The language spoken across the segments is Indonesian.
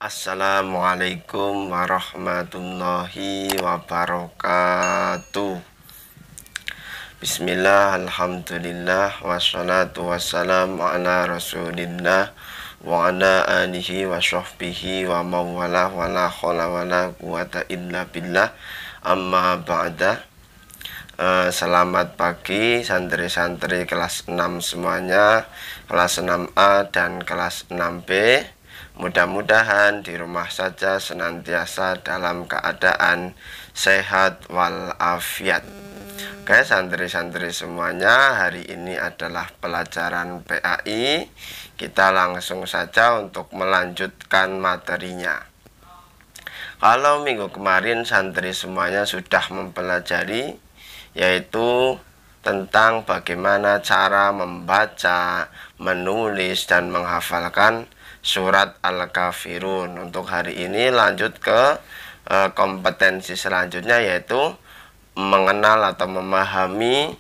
Assalamualaikum warahmatullahi wabarakatuh. Bismillah, alhamdulillah, wassalatu wassalamu ala rasulillah wa ala alihi wa sahbihi wa mawala wa la khawla wa la quwata illa billah, amma ba'da. Selamat pagi santri-santri kelas 6 semuanya, kelas 6A dan kelas 6B. Mudah-mudahan di rumah saja senantiasa dalam keadaan sehat walafiat. Oke, santri-santri semuanya, hari ini adalah pelajaran PAI. Kita langsung saja untuk melanjutkan materinya. Kalau minggu kemarin santri semuanya sudah mempelajari, yaitu tentang bagaimana cara membaca, menulis, dan menghafalkan surat Al-Kafirun. Untuk hari ini lanjut ke kompetensi selanjutnya, yaitu mengenal atau memahami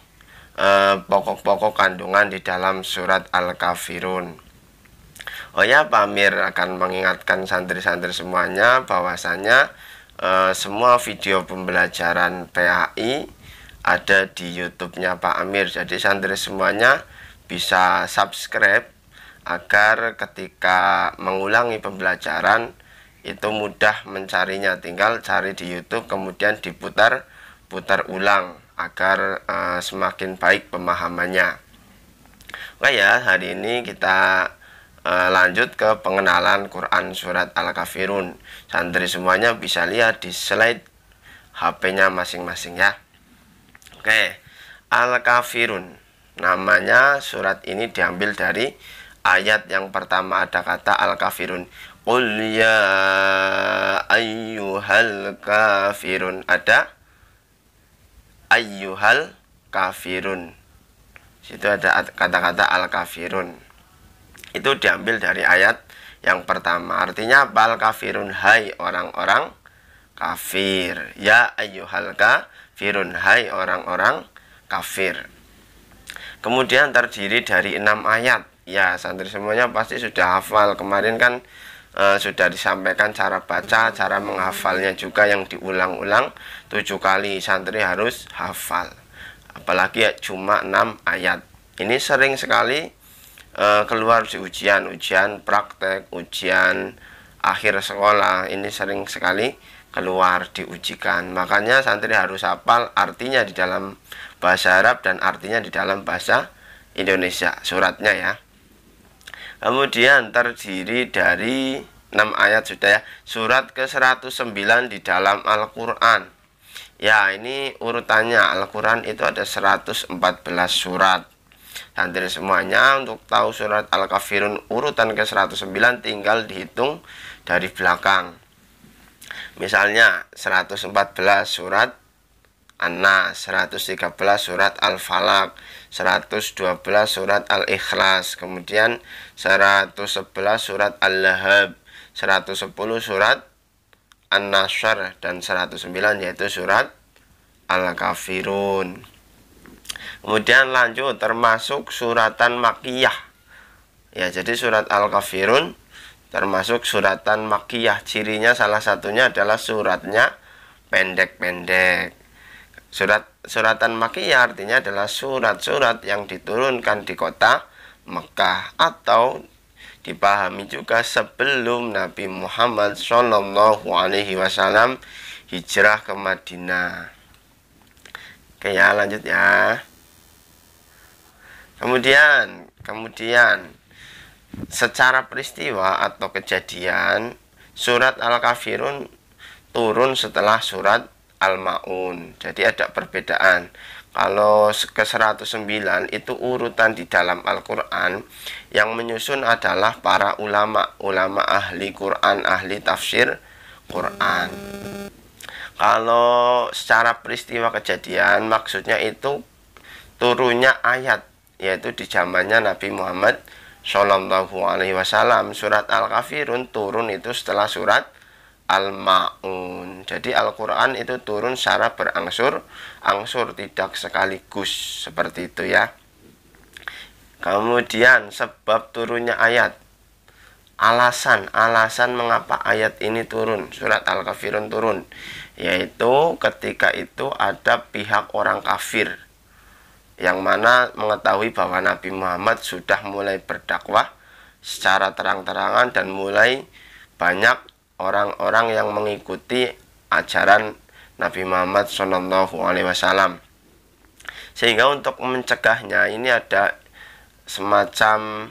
pokok-pokok kandungan di dalam surat Al-Kafirun. Oh ya, Pak Amir akan mengingatkan santri-santri semuanya bahwasanya semua video pembelajaran PAI ada di YouTube-nya Pak Amir. Jadi santri semuanya bisa subscribe agar ketika mengulangi pembelajaran itu mudah mencarinya. Tinggal cari di YouTube kemudian putar ulang agar semakin baik pemahamannya. Oke ya, hari ini kita lanjut ke pengenalan Quran surat Al-Kafirun. Santri semuanya bisa lihat di slide HP-nya masing-masing ya. Oke, Al-Kafirun, namanya surat ini diambil dari ayat yang pertama, ada kata Al-Kafirun. Qul ya ayyuhal kafirun. Ada ayyuhal kafirun. Situ ada kata-kata Al-Kafirun. Itu diambil dari ayat yang pertama. Artinya apa? Al-Kafirun, hai orang-orang kafir. Ya ayyuhal kafirun, hai orang-orang kafir. Kemudian terdiri dari 6 ayat. Ya, santri semuanya pasti sudah hafal. Kemarin kan sudah disampaikan cara baca, cara menghafalnya juga yang diulang-ulang 7 kali. Santri harus hafal. Apalagi ya, cuma 6 ayat. Ini sering sekali keluar di ujian praktek, ujian akhir sekolah. Ini sering sekali keluar diujikan. Makanya santri harus hafal artinya di dalam bahasa Arab dan artinya di dalam bahasa Indonesia, suratnya ya. Kemudian terdiri dari 6 ayat sudah ya. Surat ke-109 di dalam Al-Quran. Ya, ini urutannya. Al-Quran itu ada 114 surat. Santri semuanya untuk tahu surat Al-Kafirun urutan ke-109 tinggal dihitung dari belakang. Misalnya 114 surat An-Nas, 113 surat Al-Falaq, 112 surat Al-Ikhlas, kemudian 111 surat Al-Lahab, 110 surat An-Nasr, dan 109 yaitu surat Al-Kafirun. Kemudian lanjut termasuk suratan Makkiyah. Ya, jadi surat Al-Kafirun termasuk suratan Makkiyah. Cirinya salah satunya adalah suratnya pendek-pendek. Suratan Makkiyah artinya adalah surat-surat yang diturunkan di kota Mekah atau dipahami juga sebelum Nabi Muhammad SAW hijrah ke Madinah. Oke ya, lanjut ya. Kemudian secara peristiwa atau kejadian, surat Al-Kafirun turun setelah surat Al-Ma'un. Jadi ada perbedaan. Kalau ke-109 itu urutan di dalam Al-Quran, yang menyusun adalah para ulama ahli Quran, ahli tafsir Quran. Kalau secara peristiwa kejadian, maksudnya itu turunnya ayat, yaitu di zamannya Nabi Muhammad SAW. Surat Al-Kafirun turun itu setelah surat Al-Ma'un. Jadi Al-Quran itu turun secara berangsur-angsur, tidak sekaligus, seperti itu ya. Kemudian sebab turunnya ayat. alasan mengapa ayat ini turun, surat Al-Kafirun turun, yaitu ketika itu ada pihak orang kafir yang mana mengetahui bahwa Nabi Muhammad sudah mulai berdakwah secara terang-terangan dan mulai banyak orang-orang yang mengikuti ajaran Nabi Muhammad SAW. Sehingga untuk mencegahnya ini ada semacam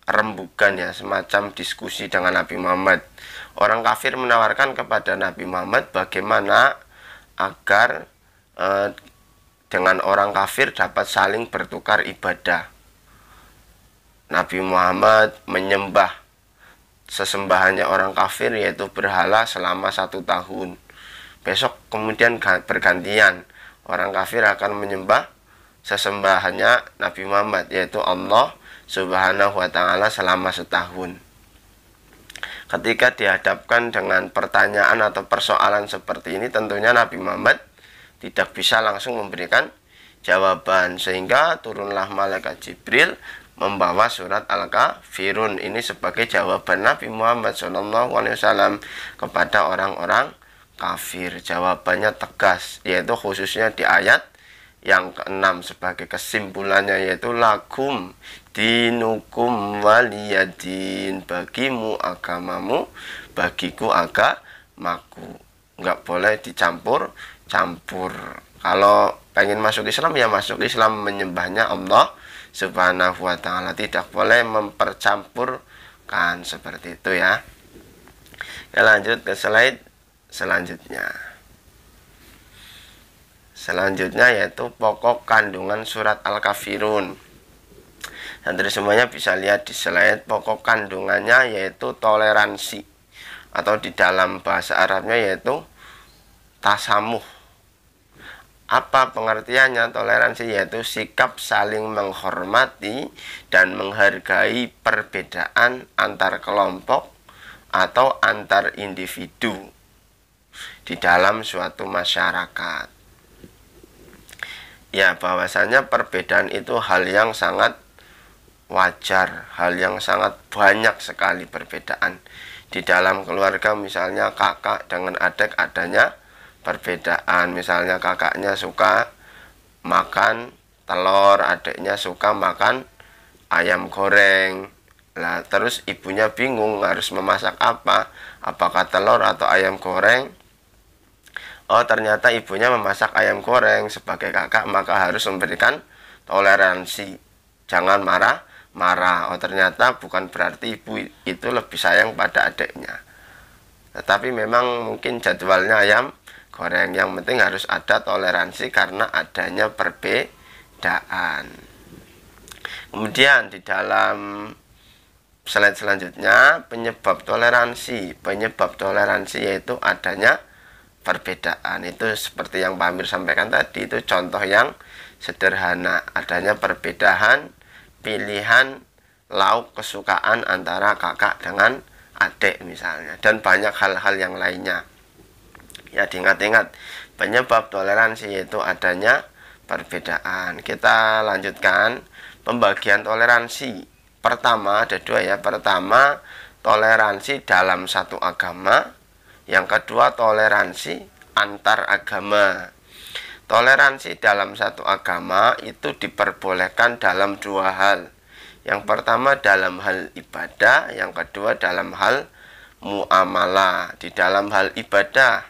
rembukan ya, semacam diskusi dengan Nabi Muhammad. Orang kafir menawarkan kepada Nabi Muhammad bagaimana agar dengan orang kafir dapat saling bertukar ibadah. Nabi Muhammad menyembah sesembahannya orang kafir, yaitu berhala, selama 1 tahun. Besok kemudian bergantian, orang kafir akan menyembah sesembahannya Nabi Muhammad, yaitu Allah Subhanahu wa ta'ala selama 1 tahun. Ketika dihadapkan dengan pertanyaan atau persoalan seperti ini, tentunya Nabi Muhammad tidak bisa langsung memberikan jawaban, sehingga turunlah malaikat Jibril membawa surat Al-Kafirun ini sebagai jawaban Nabi Muhammad SAW kepada orang-orang kafir. Jawabannya tegas, yaitu khususnya di ayat yang ke-6 sebagai kesimpulannya, yaitu lakum dinukum waliyadin, bagimu agamamu, bagiku agamaku. Nggak boleh dicampur. Kalau pengen masuk Islam ya masuk Islam, menyembahnya Allah Subhanahu wa ta'ala, tidak boleh mempercampurkan, seperti itu ya. Kita lanjut ke slide selanjutnya yaitu pokok kandungan surat Al-Kafirun. Santri semuanya bisa lihat di slide. Pokok kandungannya yaitu toleransi, atau di dalam bahasa Arabnya yaitu tasamuh. Apa pengertiannya toleransi? Yaitu sikap saling menghormati dan menghargai perbedaan antar kelompok atau antar individu di dalam suatu masyarakat. Ya, bahwasanya perbedaan itu hal yang sangat wajar, hal yang sangat banyak sekali perbedaan. Di dalam keluarga misalnya kakak dengan adik adanya perbedaan, misalnya kakaknya suka makan telur, adiknya suka makan ayam goreng. Lah terus ibunya bingung harus memasak apa, apakah telur atau ayam goreng. Oh, ternyata ibunya memasak ayam goreng. Sebagai kakak maka harus memberikan toleransi, jangan marah-marah. Oh, ternyata bukan berarti ibu itu lebih sayang pada adiknya, tetapi memang mungkin jadwalnya ayam goreng. Yang penting harus ada toleransi karena adanya perbedaan. Kemudian di dalam slide selanjutnya, penyebab toleransi yaitu adanya perbedaan. Itu seperti yang Pak Amir sampaikan tadi, itu contoh yang sederhana, adanya perbedaan pilihan lauk kesukaan antara kakak dengan adik misalnya, dan banyak hal-hal yang lainnya. Ya, diingat-ingat, penyebab toleransi yaitu adanya perbedaan. Kita lanjutkan pembagian toleransi. Pertama, ada 2 ya. Pertama, toleransi dalam satu agama. Yang kedua, toleransi antar agama. Toleransi dalam satu agama itu diperbolehkan dalam 2 hal. Yang pertama dalam hal ibadah, yang kedua dalam hal muamalah. Di dalam hal ibadah,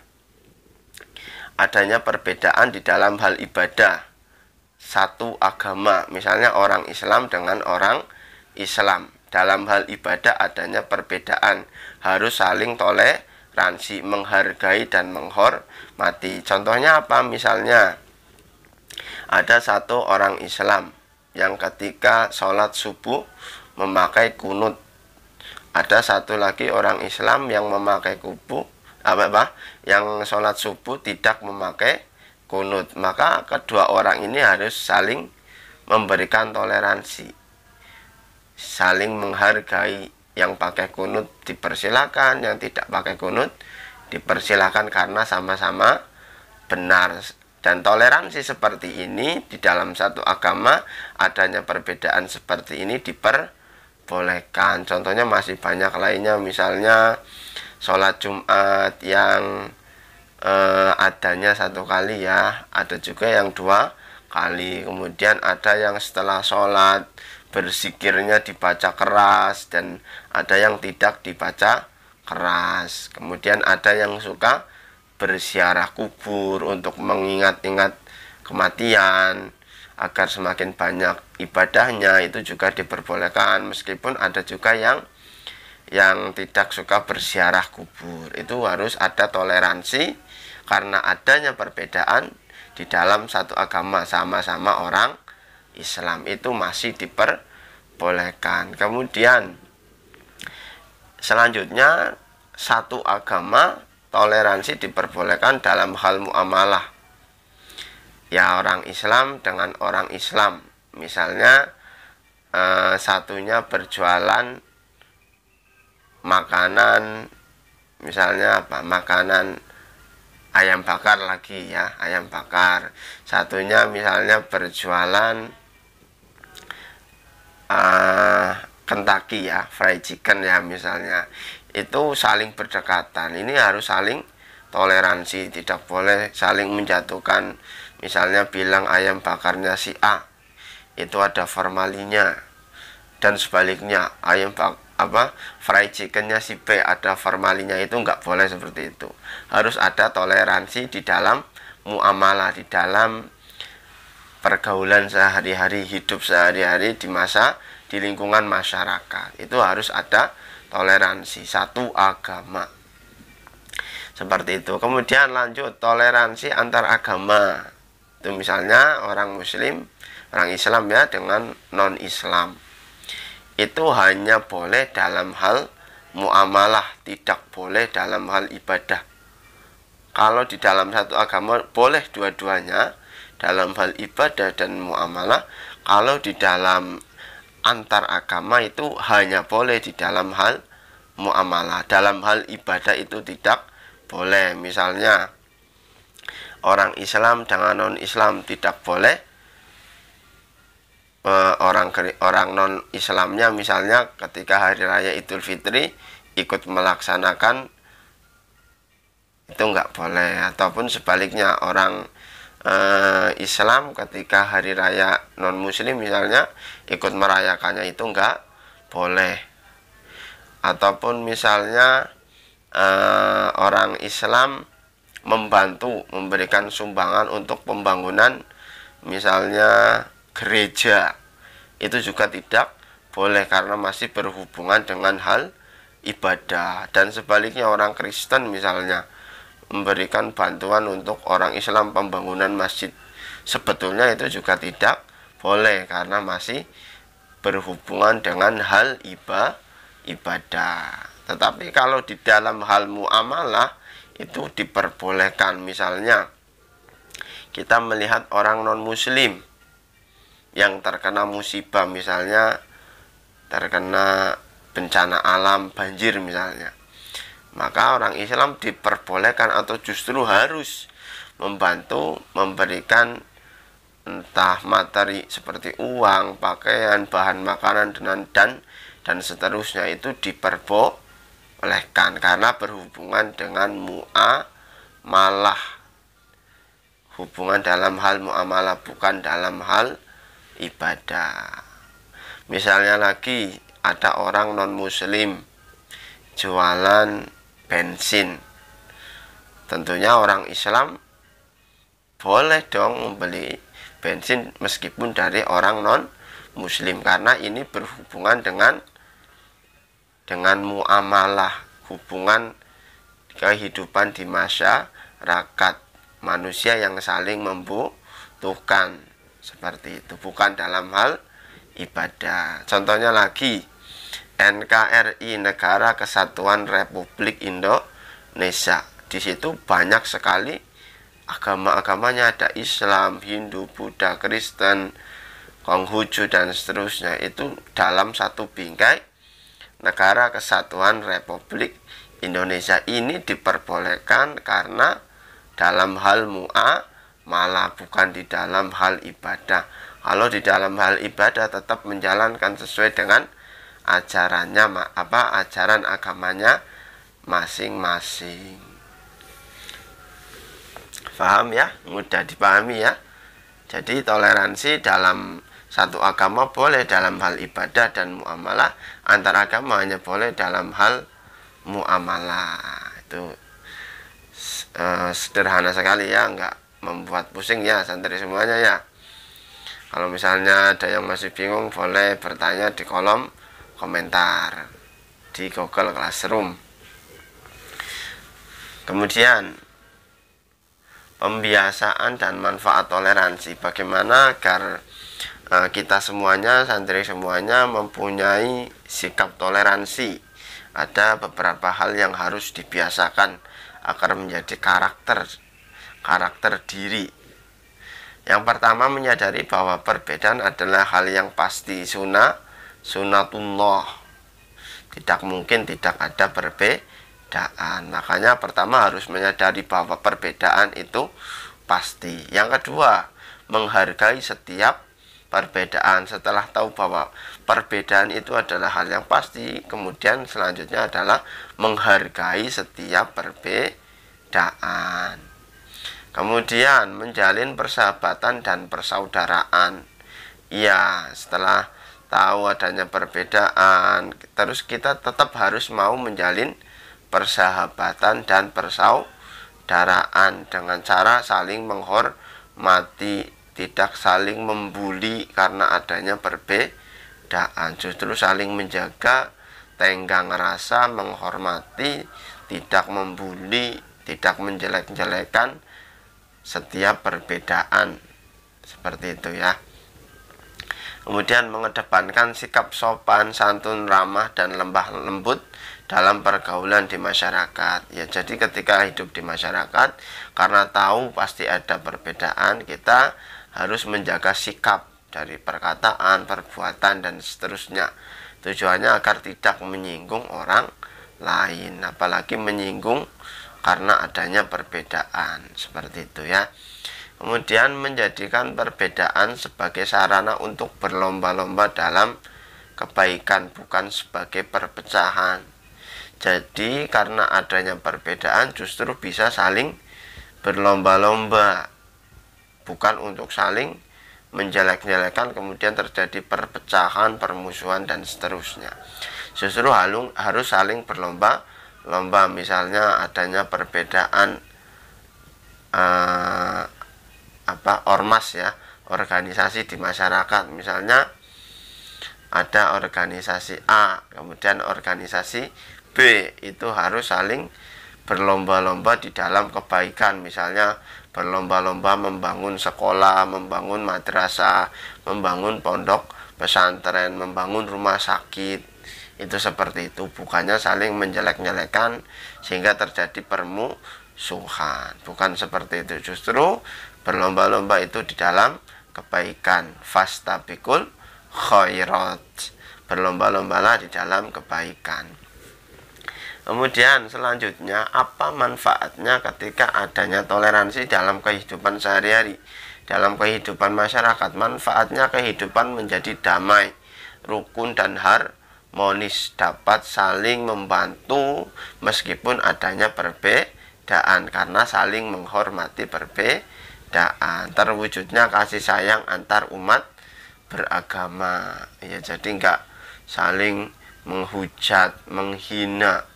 adanya perbedaan di dalam hal ibadah satu agama, misalnya orang Islam dengan orang Islam. Dalam hal ibadah adanya perbedaan, harus saling toleransi, menghargai dan menghormati. Contohnya apa? Misalnya ada satu orang Islam yang ketika sholat subuh memakai kunut. Ada satu lagi orang Islam yang memakai yang sholat subuh tidak memakai kunut. Maka kedua orang ini harus saling memberikan toleransi, saling menghargai. Yang pakai kunut dipersilakan, yang tidak pakai kunut dipersilakan, karena sama-sama benar. Dan toleransi seperti ini di dalam satu agama, adanya perbedaan seperti ini diperbolehkan. diperbolehkan. Contohnya masih banyak lainnya, misalnya sholat Jumat yang adanya 1 kali ya, ada juga yang 2 kali, kemudian ada yang setelah sholat berzikirnya dibaca keras dan ada yang tidak dibaca keras, kemudian ada yang suka berziarah kubur untuk mengingat-ingat kematian agar semakin banyak ibadahnya, itu juga diperbolehkan. Meskipun ada juga yang tidak suka berziarah kubur, itu harus ada toleransi karena adanya perbedaan di dalam satu agama, sama-sama orang Islam, itu masih diperbolehkan. Kemudian selanjutnya, satu agama toleransi diperbolehkan dalam hal muamalah ya, orang Islam dengan orang Islam. Misalnya satunya berjualan makanan, misalnya apa, makanan ayam bakar lagi ya, ayam bakar. Satunya misalnya berjualan Kentucky ya, fried chicken ya misalnya. Itu saling berdekatan, ini harus saling toleransi, tidak boleh saling menjatuhkan. Misalnya bilang ayam bakarnya si A itu ada formalinnya, dan sebaliknya ayam fried chickennya si B ada formalinnya, itu nggak boleh seperti itu. Harus ada toleransi di dalam muamalah, di dalam pergaulan sehari-hari, hidup sehari-hari di lingkungan masyarakat, itu harus ada toleransi, satu agama seperti itu. Kemudian lanjut, toleransi antar agama, itu misalnya orang Muslim, orang Islam ya, dengan non-Islam, itu hanya boleh dalam hal muamalah, tidak boleh dalam hal ibadah. Kalau di dalam satu agama boleh dua-duanya, dalam hal ibadah dan muamalah. Kalau di dalam antar agama itu hanya boleh di dalam hal muamalah, dalam hal ibadah itu tidak boleh. Misalnya orang Islam dengan non-Islam tidak boleh, orang non-Islamnya misalnya ketika hari raya Idul Fitri ikut melaksanakan, itu nggak boleh. Ataupun sebaliknya, orang Islam ketika hari raya non-Muslim misalnya ikut merayakannya, itu nggak boleh. Ataupun misalnya orang Islam membantu memberikan sumbangan untuk pembangunan misalnya gereja, itu juga tidak boleh karena masih berhubungan dengan hal ibadah. Dan sebaliknya, orang Kristen misalnya memberikan bantuan untuk orang Islam pembangunan masjid, sebetulnya itu juga tidak boleh karena masih berhubungan dengan hal ibadah. Tetapi kalau di dalam hal muamalah itu diperbolehkan. Misalnya kita melihat orang non-Muslim yang terkena musibah, misalnya terkena bencana alam, banjir misalnya, maka orang Islam diperbolehkan atau justru harus membantu, memberikan entah materi seperti uang, pakaian, bahan makanan dan seterusnya, itu diperbolehkan karena berhubungan dengan muamalah, hubungan dalam hal muamalah, bukan dalam hal ibadah. Misalnya lagi, ada orang non-Muslim jualan bensin, tentunya orang Islam boleh dong membeli bensin meskipun dari orang non-Muslim, karena ini berhubungan dengan muamalah, hubungan kehidupan di masyarakat manusia yang saling membutuhkan, seperti itu, bukan dalam hal ibadah. Contohnya lagi, NKRI, Negara Kesatuan Republik Indonesia, di situ banyak sekali agama-agamanya, ada Islam, Hindu, Buddha, Kristen, Konghucu dan seterusnya. Itu dalam satu bingkai Negara Kesatuan Republik Indonesia ini diperbolehkan karena dalam hal muamalah, bukan di dalam hal ibadah. Kalau di dalam hal ibadah tetap menjalankan sesuai dengan ajaran agamanya masing-masing. Paham ya? Mudah dipahami ya. Jadi toleransi dalam satu agama boleh dalam hal ibadah dan muamalah, antar agama hanya boleh dalam hal muamalah. Itu sederhana sekali ya, nggak membuat pusing ya santri semuanya ya. Kalau misalnya ada yang masih bingung, boleh bertanya di kolom komentar di Google Classroom. Kemudian pembiasaan dan manfaat toleransi. Bagaimana agar kita semuanya, santri semuanya mempunyai sikap toleransi. Ada beberapa hal yang harus dibiasakan agar menjadi karakter diri. Yang pertama, menyadari bahwa perbedaan adalah hal yang pasti, sunatullah. Tidak mungkin tidak ada perbedaan. Makanya pertama harus menyadari bahwa perbedaan itu pasti. Yang kedua, menghargai setiap perbedaan. Setelah tahu bahwa perbedaan itu adalah hal yang pasti, kemudian selanjutnya adalah menghargai setiap perbedaan. Kemudian menjalin persahabatan dan persaudaraan. Ya, setelah tahu adanya perbedaan, terus kita tetap harus mau menjalin persahabatan dan persaudaraan dengan cara saling menghormati, tidak saling membuli karena adanya perbedaan, justru saling menjaga tenggang rasa, menghormati, tidak membuli, tidak menjelek-jelekan setiap perbedaan, seperti itu ya. Kemudian mengedepankan sikap sopan, santun, ramah, dan lembah lembut dalam pergaulan di masyarakat. Ya, jadi ketika hidup di masyarakat, karena tahu pasti ada perbedaan, kita harus menjaga sikap dari perkataan, perbuatan, dan seterusnya. Tujuannya agar tidak menyinggung orang lain, apalagi menyinggung karena adanya perbedaan, seperti itu ya. Kemudian menjadikan perbedaan sebagai sarana untuk berlomba-lomba dalam kebaikan, bukan sebagai perpecahan. Jadi karena adanya perbedaan justru bisa saling berlomba-lomba, bukan untuk saling menjelek-jelekan kemudian terjadi perpecahan, permusuhan, dan seterusnya. Justru harus saling berlomba-lomba. Misalnya adanya perbedaan ormas ya, organisasi di masyarakat. Misalnya ada organisasi A, kemudian organisasi B, itu harus saling berlomba-lomba di dalam kebaikan. Misalnya berlomba-lomba membangun sekolah, membangun madrasah, membangun pondok pesantren, membangun rumah sakit. Itu seperti itu, bukannya saling menjelek-jelekan sehingga terjadi permusuhan. Bukan seperti itu, justru berlomba-lomba itu di dalam kebaikan. Fastabiqul khairat, berlomba-lombalah di dalam kebaikan. Kemudian selanjutnya, apa manfaatnya ketika adanya toleransi dalam kehidupan sehari-hari, dalam kehidupan masyarakat? Manfaatnya kehidupan menjadi damai, rukun, dan harmonis, dapat saling membantu meskipun adanya perbedaan karena saling menghormati perbedaan. Terwujudnya kasih sayang antar umat beragama. Ya, jadi enggak saling menghujat, menghina,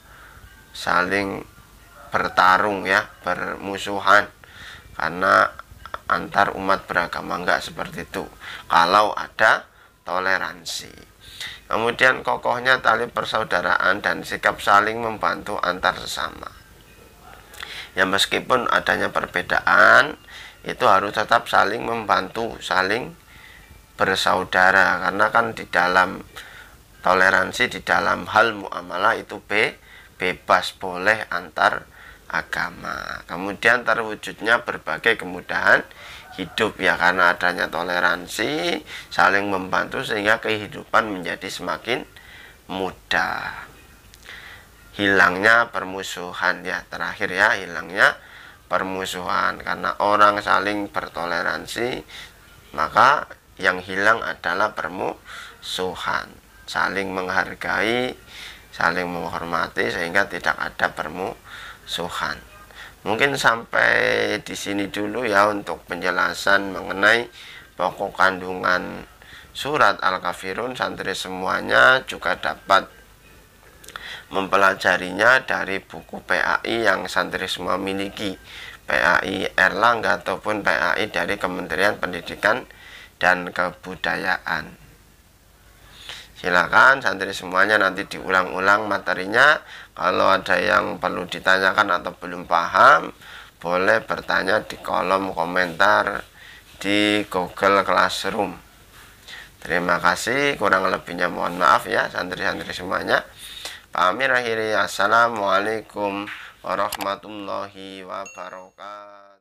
saling bertarung ya, bermusuhan karena antar umat beragama, enggak seperti itu kalau ada toleransi. Kemudian kokohnya tali persaudaraan dan sikap saling membantu antar sesama. Ya, meskipun adanya perbedaan, itu harus tetap saling membantu, saling bersaudara, karena kan di dalam toleransi, di dalam hal muamalah itu bebas, boleh antar agama. Kemudian terwujudnya berbagai kemudahan hidup ya, karena adanya toleransi, saling membantu sehingga kehidupan menjadi semakin mudah. Hilangnya permusuhan ya, terakhir ya, hilangnya permusuhan karena orang saling bertoleransi, maka yang hilang adalah permusuhan. saling menghargai, saling menghormati, sehingga tidak ada permusuhan. Mungkin sampai di sini dulu ya untuk penjelasan mengenai pokok kandungan surat Al-Kafirun. Santri semuanya juga dapat mempelajarinya dari buku PAI yang santri semua miliki, PAI Erlangga ataupun PAI dari Kementerian Pendidikan dan Kebudayaan. Silakan santri semuanya nanti diulang-ulang materinya. Kalau ada yang perlu ditanyakan atau belum paham, boleh bertanya di kolom komentar di Google Classroom. Terima kasih, kurang lebihnya mohon maaf ya santri-santri semuanya. Pamir akhiri, assalamualaikum warahmatullahi wabarakatuh.